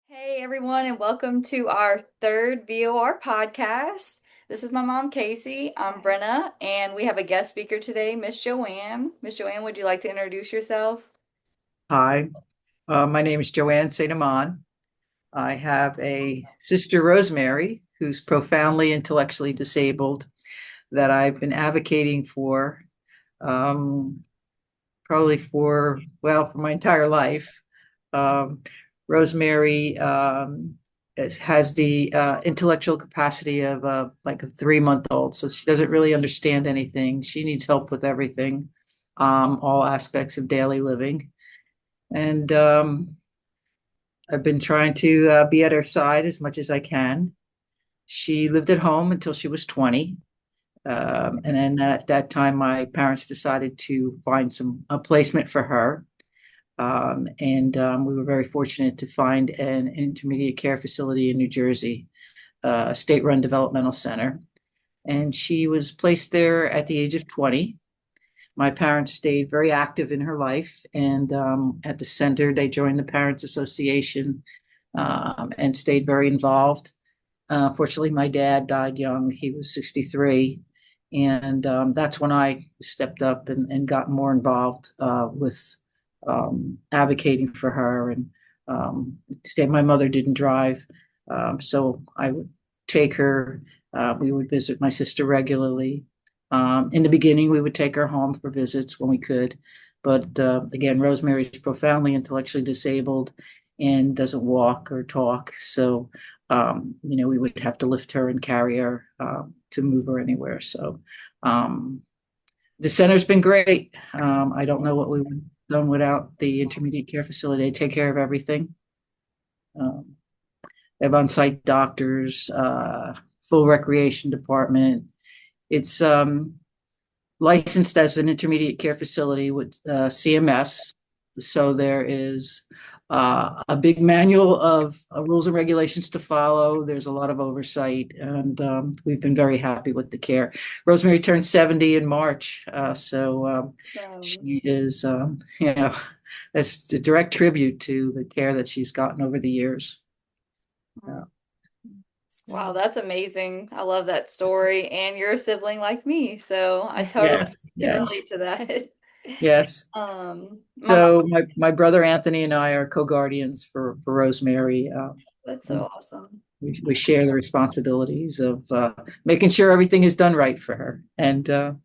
Hey everyone, and welcome to our third VOR podcast. This is my mom, Casey. I'm Brenna, and we have a guest speaker today, Miss Joanne. Miss Joanne, would you like to introduce yourself? Hi, my name is Joanne St. Amand. I have a sister, Rosemary, who's profoundly intellectually disabled that I've been advocating for um, probably for my entire life. Um, Rosemary has the intellectual capacity of like a 3-month old, so she doesn't really understand anything. She needs help with everything, all aspects of daily living. And I've been trying to be at her side as much as I can. She lived at home until she was 20. And then at that time, my parents decided to find a placement for her. And we were very fortunate to find an intermediate care facility in New Jersey, a state-run developmental center. And she was placed there at the age of 20. My parents stayed very active in her life, and at the center, they joined the Parents Association and stayed very involved. Fortunately, my dad died young. He was 63. And that's when I stepped up and got more involved with advocating for her. And my mother didn't drive, so I would take her. We would visit my sister regularly. In the beginning, we would take her home for visits when we could. But again, Rosemary's profoundly intellectually disabled and doesn't walk or talk. So, we would have to lift her and carry her to move her anywhere. So, the center's been great. I don't know what we would have done without the intermediate care facility. They take care of everything. Um, they have on-site doctors, full recreation department. It's licensed as an intermediate care facility with CMS. So there is a big manual of rules and regulations to follow. There's a lot of oversight, and we've been very happy with the care. Rosemary turned 70 in March, so Um, she is, it's a direct tribute to the care that she's gotten over the years. Uh, wow, that's amazing. I love that story. And you're a sibling like me, so I totally yes, can yes, relate to that. yes. My mom, So my brother Anthony and I are co-guardians for Rosemary. that's so awesome. We share the responsibilities of making sure everything is done right for her, and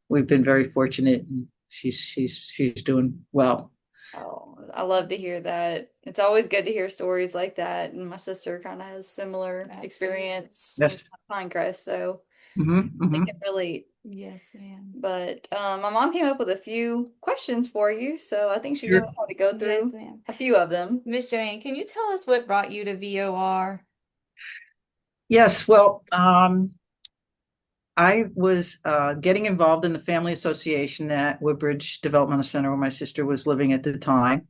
we've been very fortunate. And she's doing well. Oh, I love to hear that. It's always good to hear stories like that. And my sister kind of has similar experience with Yes. Pinecrest, so I Hmm. can relate. Yes, ma'am. But my mom came up with a few questions for you, so I think she's going Sure. to have to go through Ma'am. a few of them. Miss Joanne, can you tell us what brought you to VOR? Yes. Well, I was getting involved in the family association at Woodbridge Developmental Center where my sister was living at the time.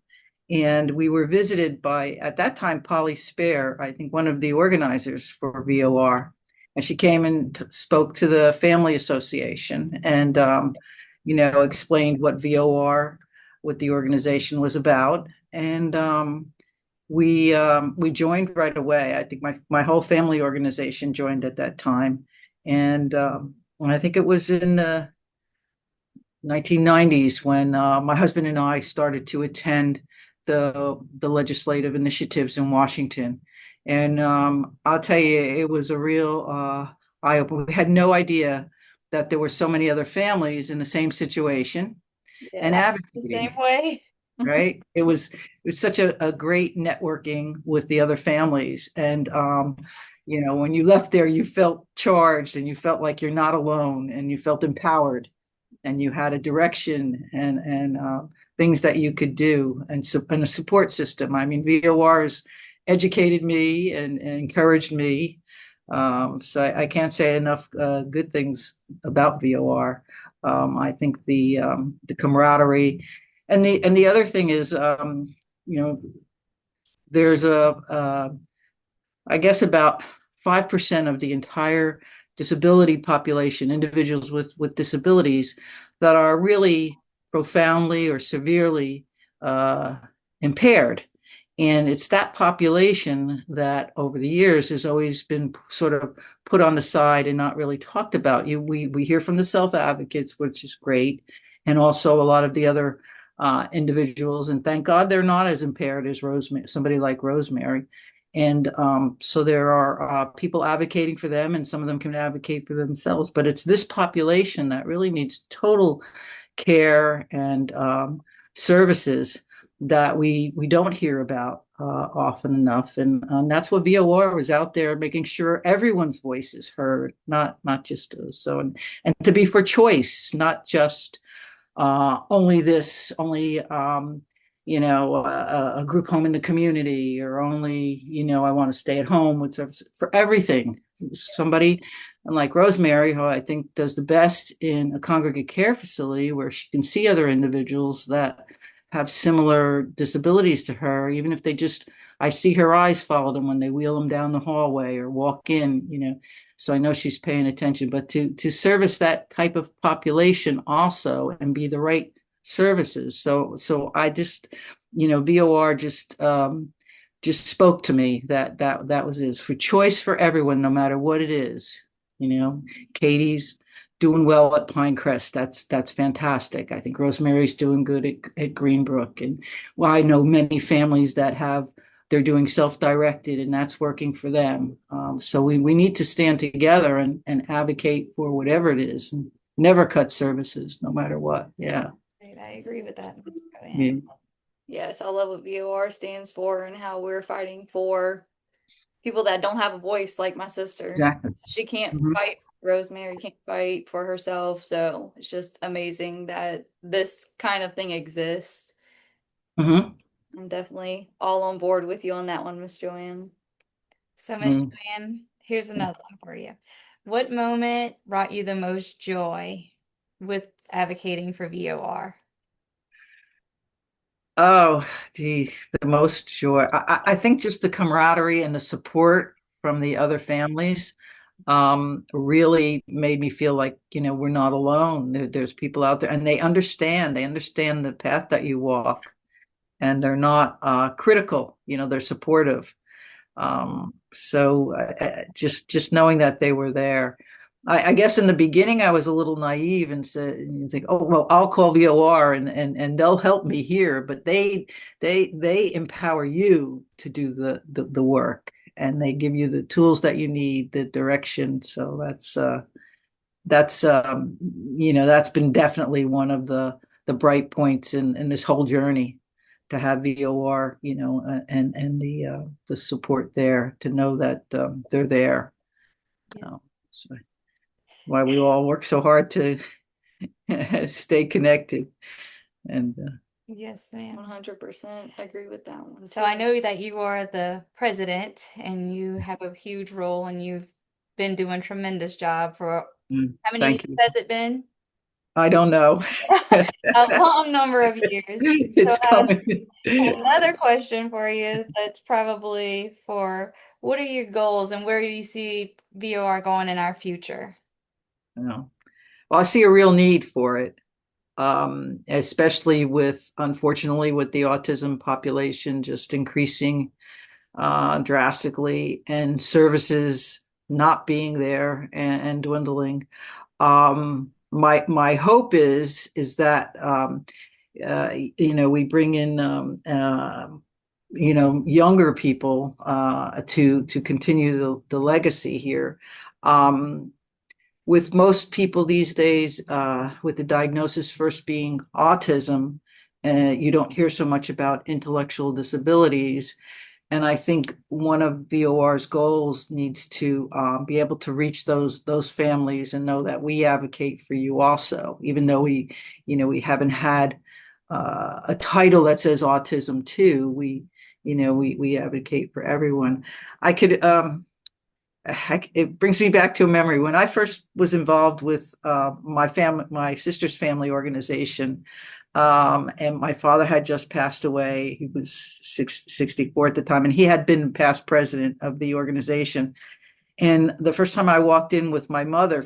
And we were visited by, at that time, Polly Spare, I think one of the organizers for VOR. And she came and spoke to the family association and, explained what VOR, what the organization was about. And we joined right away. I think my whole family organization joined at that time. And I think it was in the 1990s when my husband and I started to attend the legislative initiatives in Washington. And I'll tell you, it was a real eye opener. We had no idea that there were so many other families in the same situation Yeah, and I feel the same advocating, way. right? It was such a great networking with the other families. And when you left there, you felt charged and you felt like you're not alone and you felt empowered and you had a direction and things that you could do and a support system. I mean, VORs educated me and encouraged me. So I can't say enough good things about VOR. I think the camaraderie and the other thing is, you know, there's I guess about 5% of the entire disability population, individuals with disabilities that are really profoundly or severely uh, impaired. And it's that population that over the years has always been sort of put on the side and not really talked about. We hear from the self-advocates, which is great, and also a lot of the other individuals. And thank God they're not as impaired as Rosemary, somebody like Rosemary. And so there are people advocating for them, and some of them can advocate for themselves. But it's this population that really needs total care and services that we don't hear about often enough, and that's what VOR was out there making sure everyone's voice is heard, not just us. So and to be for choice, not just only this, only a group home in the community, or only I want to stay at home with service for everything. Somebody, and like Rosemary, who I think does the best in a congregate care facility where she can see other individuals that have similar disabilities to her, even if they just, I see her eyes follow them when they wheel them down the hallway or walk in. So I know she's paying attention. But to service that type of population also and be the right services. So I just, VOR just spoke to me that was it. For choice for everyone, no matter what it is. Katie's doing well at Pinecrest. That's fantastic. I think Rosemary's doing good at Greenbrook. And well, I know many families that they're doing self-directed, and that's working for them. So we need to stand together and advocate for whatever it is. And never cut services, no matter what. Yeah. I agree with that. Yeah. Yes, I love what VOR stands for and how we're fighting for people that don't have a voice, like my sister. Exactly. She can't Mhm. fight. Rosemary can't fight for herself. So it's just amazing that this kind of thing exists. Mhm. I'm definitely all on board with you on that one, Miss Joanne. So, Miss Mm. Joanne, here's another one for you. What moment brought you the most joy with advocating for VOR? Oh, the most joy. I think just the camaraderie and the support from the other families really made me feel like, we're not alone. There's people out there, and they understand the path that you walk, and they're not critical, they're supportive. So just knowing that they were there. I guess in the beginning I was a little naive and said, and you think, oh well, I'll call VOR and they'll help me here, but they empower you to do the work, and they give you the tools that you need, the direction. So that's been definitely one of the bright points in this whole journey, to have VOR, and the support there, to know that they're there. So why we all work so hard to stay connected. And Yes, ma'am. 100% agree with that one. So I know that you are the president and you have a huge role and you've been doing a tremendous job for how many years thank you. has it been? I don't know. A long number of years. So It's I have coming. another question for you that's probably for what are your goals and where do you see VOR going in our future? Well, I see a real need for it. Especially unfortunately, with the autism population just increasing drastically, and services not being there, and dwindling. My hope is that we bring in younger people to continue the legacy here. With most people these days, with the diagnosis first being autism, you don't hear so much about intellectual disabilities. And I think one of VOR's goals needs to be able to reach those families and know that we advocate for you also, even though we haven't had a title that says autism too. We advocate for everyone. I could it brings me back to a memory when I first was involved with my sister's family organization. And my father had just passed away. He was 64 at the time, and he had been past president of the organization. And the first time I walked in with my mother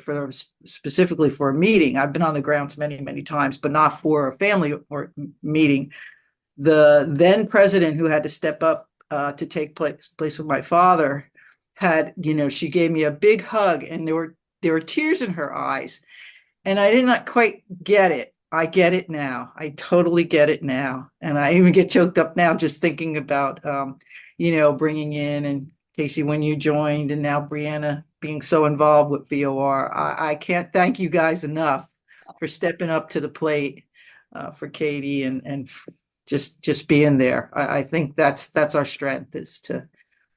specifically for a meeting, I've been on the grounds many, many times, but not for a family or meeting. the then president who had to step up to take place with my father had, she gave me a big hug and there were tears in her eyes. And I did not quite get it. I get it now. I totally get it now. And I even get choked up now just thinking about, bringing in and Casey, when you joined, and now Brianna being so involved with VOR. I can't thank you guys enough for stepping up to the plate for Katie and just being there. I think that's our strength is to,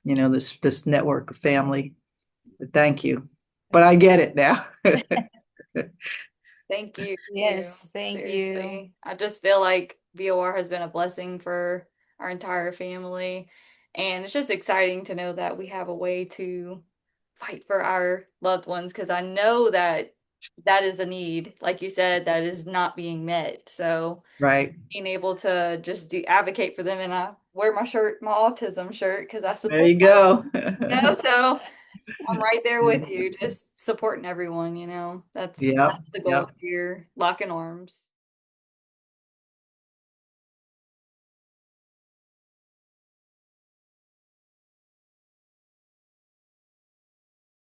this network of family. But thank you. But I get it now. Thank you too. Yes, thank you. Seriously. I just feel like VOR has been a blessing for our entire family. And it's just exciting to know that we have a way to fight for our loved ones because I know that that is a need, like you said, that is not being met. So Right. being able to just do advocate for them, and I wear my shirt, my autism shirt, because I There support you go. so I'm right there with you, just supporting everyone, that's Yep, the goal yep. here, locking arms.